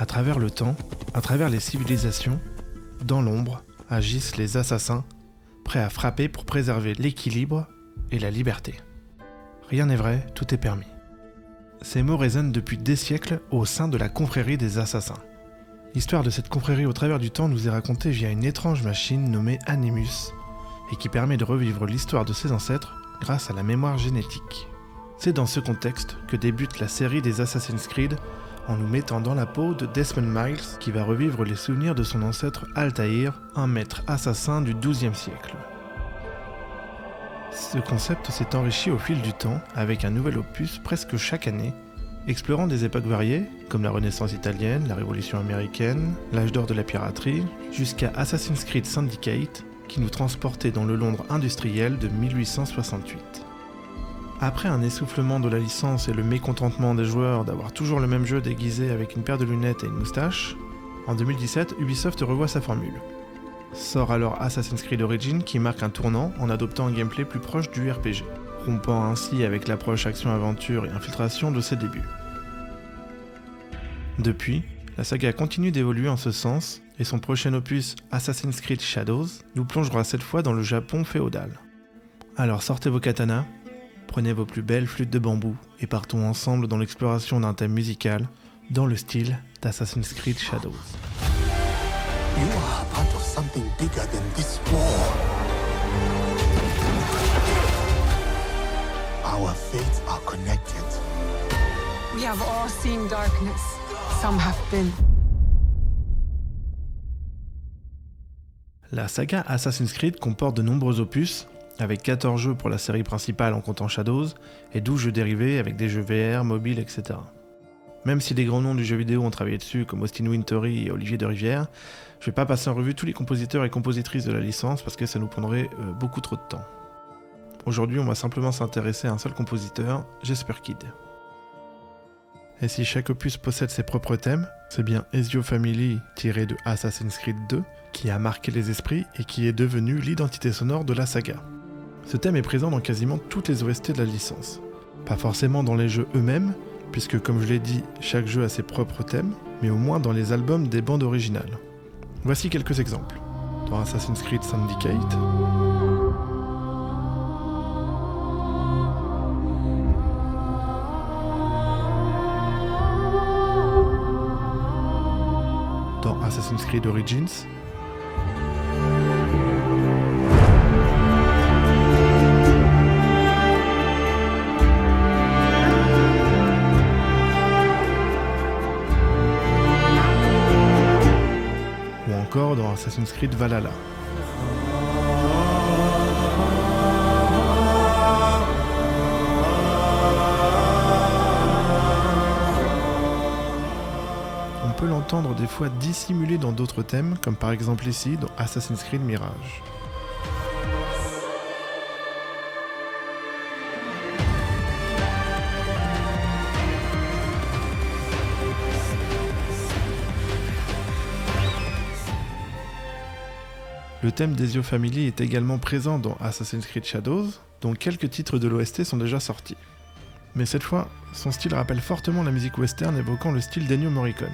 À travers le temps, à travers les civilisations, dans l'ombre, agissent les assassins, prêts à frapper pour préserver l'équilibre et la liberté. Rien n'est vrai, tout est permis. Ces mots résonnent depuis des siècles au sein de la confrérie des assassins. L'histoire de cette confrérie au travers du temps nous est racontée via une étrange machine nommée Animus, et qui permet de revivre l'histoire de ses ancêtres grâce à la mémoire génétique. C'est dans ce contexte que débute la série des Assassin's Creed, en nous mettant dans la peau de Desmond Miles, qui va revivre les souvenirs de son ancêtre Altaïr, un maître assassin du XIIe siècle. Ce concept s'est enrichi au fil du temps, avec un nouvel opus presque chaque année, explorant des époques variées, comme la Renaissance italienne, la Révolution américaine, l'âge d'or de la piraterie, jusqu'à Assassin's Creed Syndicate, qui nous transportait dans le Londres industriel de 1868. Après un essoufflement de la licence et le mécontentement des joueurs d'avoir toujours le même jeu déguisé avec une paire de lunettes et une moustache, en 2017, Ubisoft revoit sa formule. Sort alors Assassin's Creed Origins qui marque un tournant en adoptant un gameplay plus proche du RPG, rompant ainsi avec l'approche action-aventure et infiltration de ses débuts. Depuis, la saga continue d'évoluer en ce sens, et son prochain opus, Assassin's Creed Shadows, nous plongera cette fois dans le Japon féodal. Alors sortez vos katanas, prenez vos plus belles flûtes de bambou et partons ensemble dans l'exploration d'un thème musical dans le style d'Assassin's Creed Shadows. You are part of something bigger than this war. Our fates are connected. We have all seen darkness. Some have been. La saga Assassin's Creed comporte de nombreux opus, avec 14 jeux pour la série principale en comptant Shadows, et 12 jeux dérivés avec des jeux VR, mobiles, etc. Même si des grands noms du jeu vidéo ont travaillé dessus, comme Austin Wintory et Olivier de Rivière, je vais pas passer en revue tous les compositeurs et compositrices de la licence parce que ça nous prendrait beaucoup trop de temps. Aujourd'hui, on va simplement s'intéresser à un seul compositeur, Jesper Kyd. Et si chaque opus possède ses propres thèmes, c'est bien Ezio Family tiré de Assassin's Creed 2 qui a marqué les esprits et qui est devenu l'identité sonore de la saga. Ce thème est présent dans quasiment toutes les OST de la licence. Pas forcément dans les jeux eux-mêmes, puisque comme je l'ai dit, chaque jeu a ses propres thèmes, mais au moins dans les albums des bandes originales. Voici quelques exemples. Dans Assassin's Creed Syndicate, dans Assassin's Creed Origins, ou encore dans Assassin's Creed Valhalla. On peut l'entendre des fois dissimulé dans d'autres thèmes, comme par exemple ici dans Assassin's Creed Mirage. Le thème d'Ezio Family est également présent dans Assassin's Creed Shadows, dont quelques titres de l'OST sont déjà sortis. Mais cette fois, son style rappelle fortement la musique western évoquant le style d'Ennio Morricone.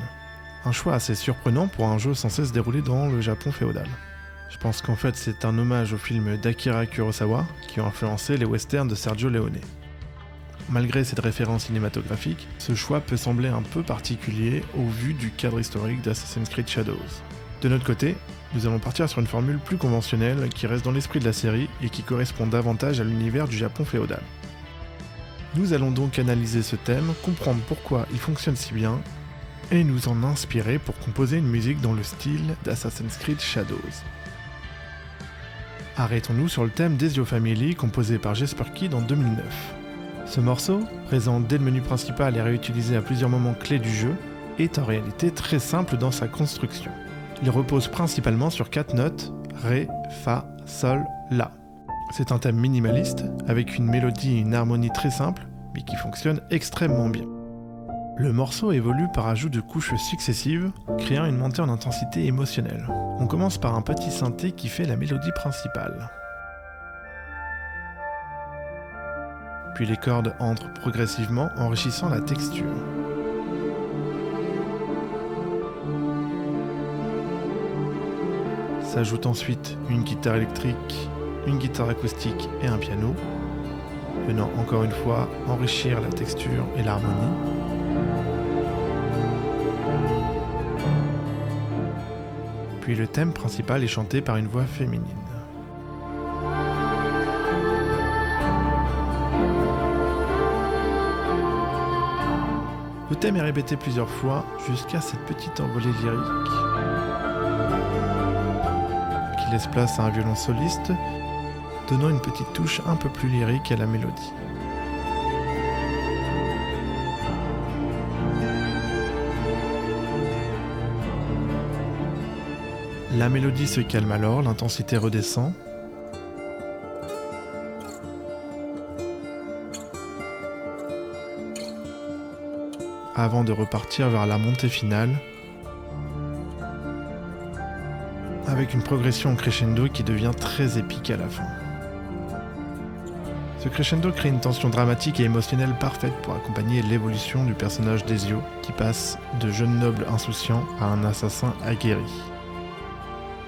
Un choix assez surprenant pour un jeu censé se dérouler dans le Japon féodal. Je pense qu'en fait c'est un hommage aux films d'Akira Kurosawa qui ont influencé les westerns de Sergio Leone. Malgré cette référence cinématographique, ce choix peut sembler un peu particulier au vu du cadre historique d'Assassin's Creed Shadows. De notre côté, nous allons partir sur une formule plus conventionnelle qui reste dans l'esprit de la série et qui correspond davantage à l'univers du Japon féodal. Nous allons donc analyser ce thème, comprendre pourquoi il fonctionne si bien, et nous en inspirer pour composer une musique dans le style d'Assassin's Creed Shadows. Arrêtons-nous sur le thème d'Ezio Family composé par Jesper Kyd en 2009. Ce morceau, présent dès le menu principal et réutilisé à plusieurs moments clés du jeu, est en réalité très simple dans sa construction. Il repose principalement sur 4 notes, Ré, Fa, Sol, La. C'est un thème minimaliste, avec une mélodie et une harmonie très simples, mais qui fonctionne extrêmement bien. Le morceau évolue par ajout de couches successives, créant une montée en intensité émotionnelle. On commence par un petit synthé qui fait la mélodie principale. Puis les cordes entrent progressivement, enrichissant la texture. S'ajoute ensuite une guitare électrique, une guitare acoustique et un piano, venant encore une fois enrichir la texture et l'harmonie. Puis le thème principal est chanté par une voix féminine. Le thème est répété plusieurs fois jusqu'à cette petite envolée lyrique qui laisse place à un violon soliste, donnant une petite touche un peu plus lyrique à la mélodie. La mélodie se calme alors, l'intensité redescend. Avant de repartir vers la montée finale, avec une progression crescendo qui devient très épique à la fin. Ce crescendo crée une tension dramatique et émotionnelle parfaite pour accompagner l'évolution du personnage d'Ezio, qui passe de jeune noble insouciant à un assassin aguerri.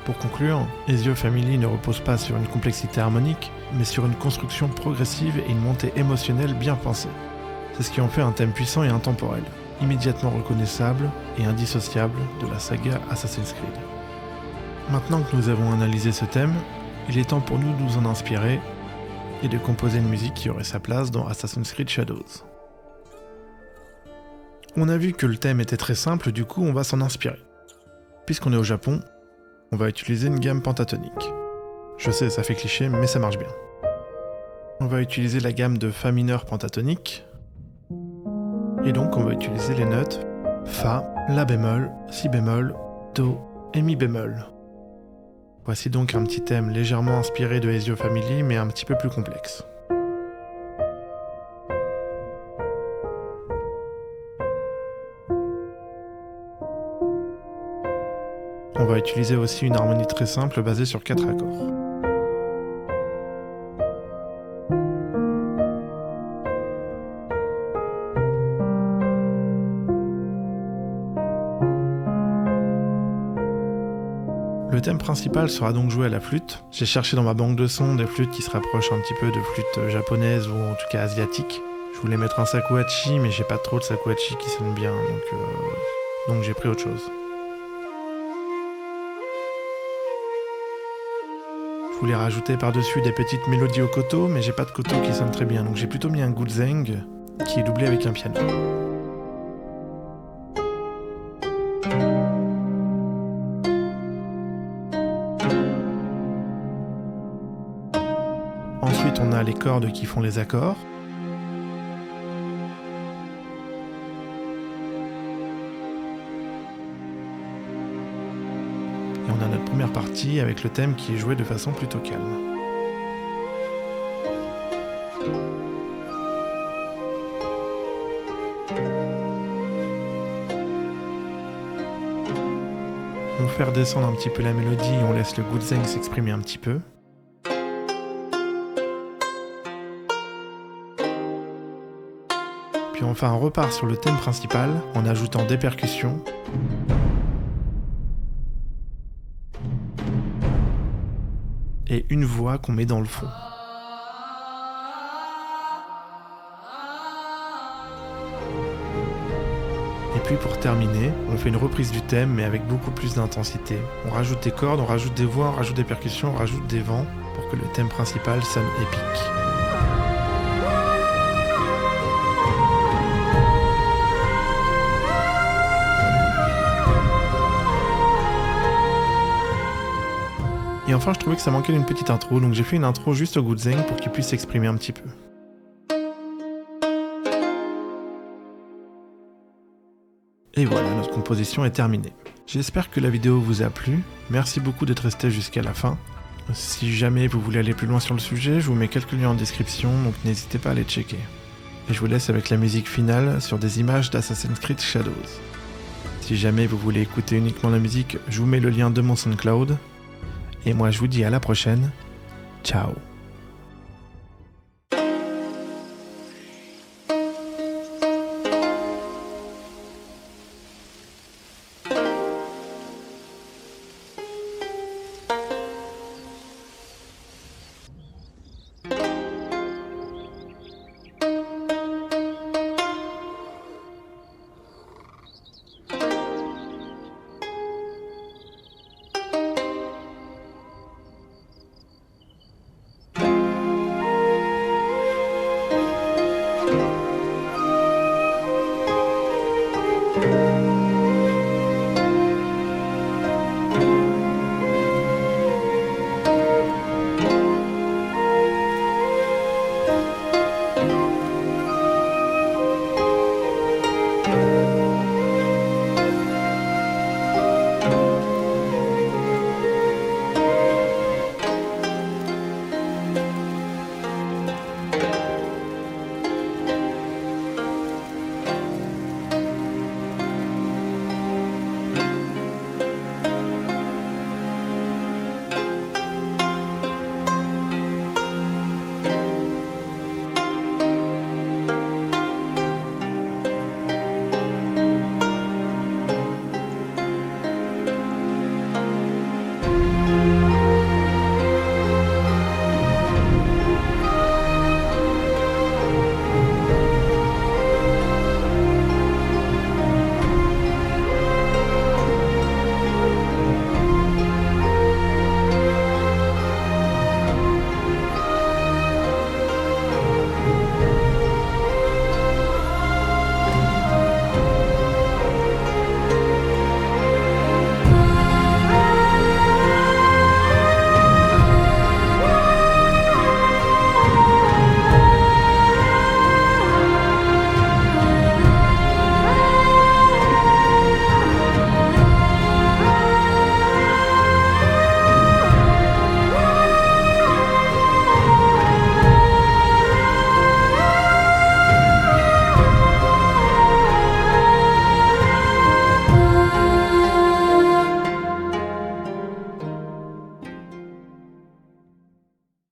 Pour conclure, Ezio Family ne repose pas sur une complexité harmonique, mais sur une construction progressive et une montée émotionnelle bien pensée. C'est ce qui en fait un thème puissant et intemporel, immédiatement reconnaissable et indissociable de la saga Assassin's Creed. Maintenant que nous avons analysé ce thème, il est temps pour nous de nous en inspirer et de composer une musique qui aurait sa place dans Assassin's Creed Shadows. On a vu que le thème était très simple, du coup on va s'en inspirer. Puisqu'on est au Japon, on va utiliser une gamme pentatonique. Je sais, ça fait cliché, mais ça marche bien. On va utiliser la gamme de Fa mineur pentatonique, et donc on va utiliser les notes Fa, La bémol, Si bémol, Do et Mi bémol. Voici donc un petit thème légèrement inspiré de Ezio Family, mais un petit peu plus complexe. On va utiliser aussi une harmonie très simple basée sur 4 accords. Le thème principal sera donc joué à la flûte. J'ai cherché dans ma banque de sons des flûtes qui se rapprochent un petit peu de flûtes japonaises ou en tout cas asiatiques. Je voulais mettre un shakuhachi, mais j'ai pas trop de shakuhachi qui sonne bien, donc j'ai pris autre chose. Je voulais rajouter par-dessus des petites mélodies au koto, mais j'ai pas de koto qui sonne très bien, donc j'ai plutôt mis un guzheng qui est doublé avec un piano. Ensuite, on a les cordes qui font les accords. Et on a notre première partie avec le thème qui est joué de façon plutôt calme. On fait redescendre un petit peu la mélodie et on laisse le guzheng s'exprimer un petit peu. Puis enfin on repart sur le thème principal en ajoutant des percussions. Et une voix qu'on met dans le fond. Et puis pour terminer, on fait une reprise du thème mais avec beaucoup plus d'intensité. On rajoute des cordes, on rajoute des voix, on rajoute des percussions, on rajoute des vents pour que le thème principal sonne épique. Et enfin, je trouvais que ça manquait d'une petite intro, donc j'ai fait une intro juste au guzheng pour qu'il puisse s'exprimer un petit peu. Et voilà, notre composition est terminée. J'espère que la vidéo vous a plu. Merci beaucoup d'être resté jusqu'à la fin. Si jamais vous voulez aller plus loin sur le sujet, je vous mets quelques liens en description, donc n'hésitez pas à les checker. Et je vous laisse avec la musique finale sur des images d'Assassin's Creed Shadows. Si jamais vous voulez écouter uniquement la musique, je vous mets le lien de mon SoundCloud. Et moi je vous dis à la prochaine. Ciao. Ciao.